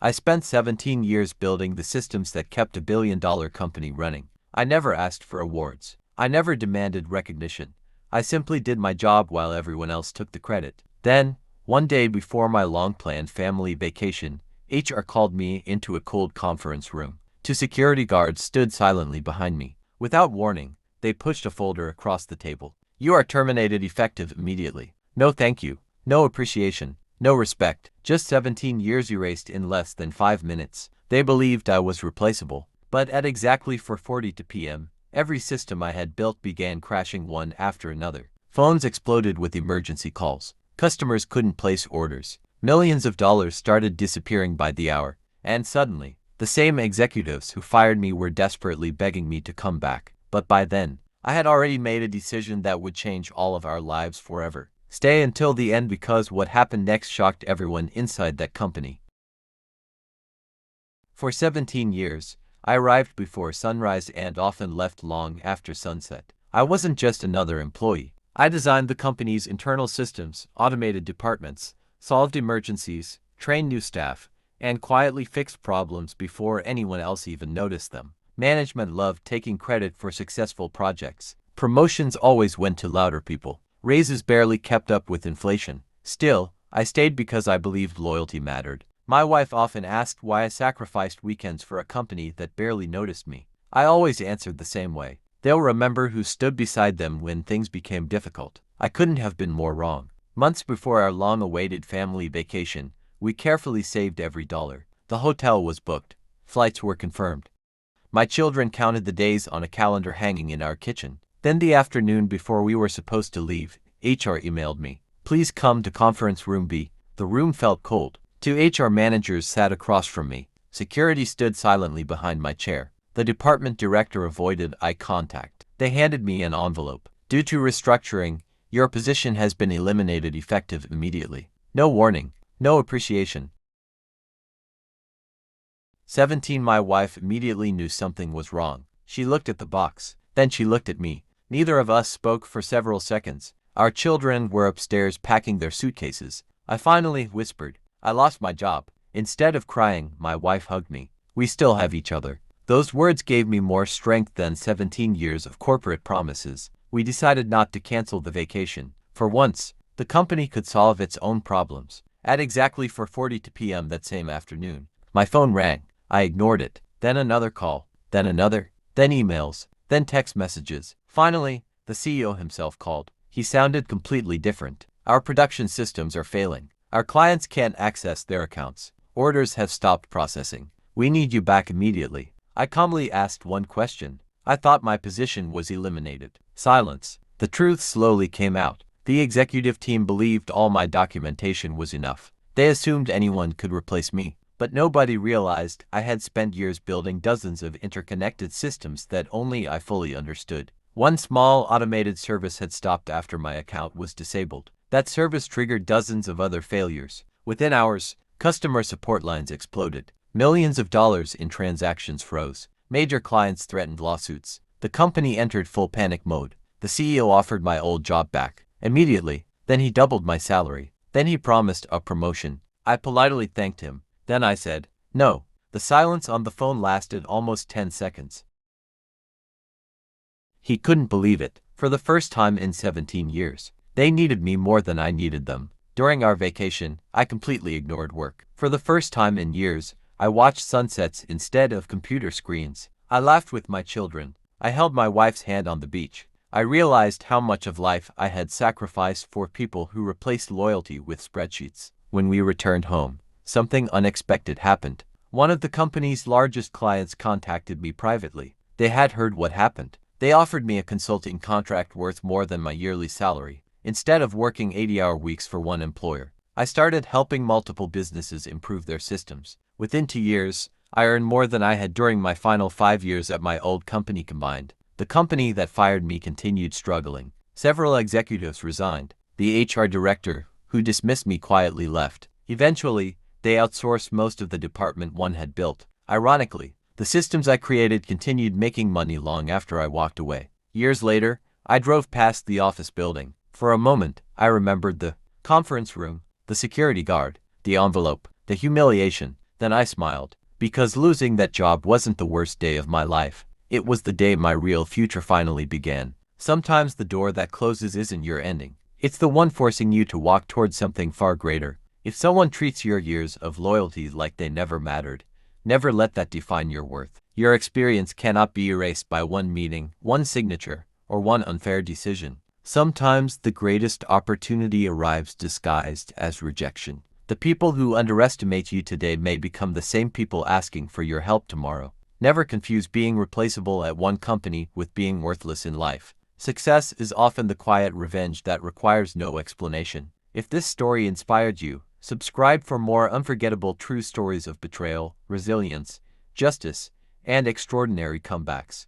I spent 17 years building the systems that kept a billion-dollar company running. I never asked for awards. I never demanded recognition. I simply did my job while everyone else took the credit. Then, one day before my long-planned family vacation, HR called me into a cold conference room. Two security guards stood silently behind me. Without warning, they pushed a folder across the table. "You are terminated effective immediately. No thank you, no appreciation, no respect. Just 17 years erased in less than 5 minutes. They believed I was replaceable. But at exactly 4:40 p.m., every system I had built began crashing one after another. Phones exploded with emergency calls. Customers couldn't place orders. Millions of dollars started disappearing by the hour. And suddenly, the same executives who fired me were desperately begging me to come back. But by then, I had already made a decision that would change all of our lives forever. Stay until the end, because what happened next shocked everyone inside that company. For 17 years, I arrived before sunrise and often left long after sunset. I wasn't just another employee. I designed the company's internal systems, automated departments, solved emergencies, trained new staff, and quietly fixed problems before anyone else even noticed them. Management loved taking credit for successful projects. Promotions always went to louder people. Raises barely kept up with inflation. Still, I stayed because I believed loyalty mattered. My wife often asked why I sacrificed weekends for a company that barely noticed me. I always answered the same way. They'll remember who stood beside them when things became difficult. I couldn't have been more wrong. Months before our long-awaited family vacation, we carefully saved every dollar. The hotel was booked. Flights were confirmed. My children counted the days on a calendar hanging in our kitchen. Then the afternoon before we were supposed to leave, HR emailed me. "Please come to conference room B." The room felt cold. Two HR managers sat across from me. Security stood silently behind my chair. The department director avoided eye contact. They handed me an envelope. "Due to restructuring, your position has been eliminated effective immediately. No warning, no appreciation." 17. My wife immediately knew something was wrong. She looked at the box. Then she looked at me. Neither of us spoke for several seconds. Our children were upstairs packing their suitcases. I finally whispered, "I lost my job." Instead of crying, my wife hugged me. "We still have each other." Those words gave me more strength than 17 years of corporate promises. We decided not to cancel the vacation. For once, the company could solve its own problems. At exactly 4:40 p.m. that same afternoon, my phone rang. I ignored it. Then another call. Then another. Then emails. Then text messages. Finally, the CEO himself called. He sounded completely different. "Our production systems are failing. Our clients can't access their accounts. Orders have stopped processing. We need you back immediately." I calmly asked one question. I thought my position was eliminated. Silence. The truth slowly came out. The executive team believed all my documentation was enough. They assumed anyone could replace me. But nobody realized I had spent years building dozens of interconnected systems that only I fully understood. One small automated service had stopped after my account was disabled. That service triggered dozens of other failures. Within hours, customer support lines exploded. Millions of dollars in transactions froze. Major clients threatened lawsuits. The company entered full panic mode. The CEO offered my old job back immediately. Then he doubled my salary. Then he promised a promotion. I politely thanked him. Then I said, "No." The silence on the phone lasted almost 10 seconds. He couldn't believe it. For the first time in 17 years, they needed me more than I needed them. During our vacation, I completely ignored work. For the first time in years, I watched sunsets instead of computer screens. I laughed with my children. I held my wife's hand on the beach. I realized how much of life I had sacrificed for people who replaced loyalty with spreadsheets. When we returned home, something unexpected happened. One of the company's largest clients contacted me privately. They had heard what happened. They offered me a consulting contract worth more than my yearly salary. Instead of working 80-hour weeks for one employer, I started helping multiple businesses improve their systems. Within 2 years, I earned more than I had during my final 5 years at my old company combined. The company that fired me continued struggling. Several executives resigned. The HR director, who dismissed me, quietly left. Eventually, they outsourced most of the department one had built. Ironically, the systems I created continued making money long after I walked away. Years later, I drove past the office building. For a moment, I remembered the conference room, the security guard, the envelope, the humiliation. Then I smiled. Because losing that job wasn't the worst day of my life. It was the day my real future finally began. Sometimes the door that closes isn't your ending. It's the one forcing you to walk towards something far greater. If someone treats your years of loyalty like they never mattered, never let that define your worth. Your experience cannot be erased by one meeting, one signature, or one unfair decision. Sometimes the greatest opportunity arrives disguised as rejection. The people who underestimate you today may become the same people asking for your help tomorrow. Never confuse being replaceable at one company with being worthless in life. Success is often the quiet revenge that requires no explanation. If this story inspired you, subscribe for more unforgettable true stories of betrayal, resilience, justice, and extraordinary comebacks.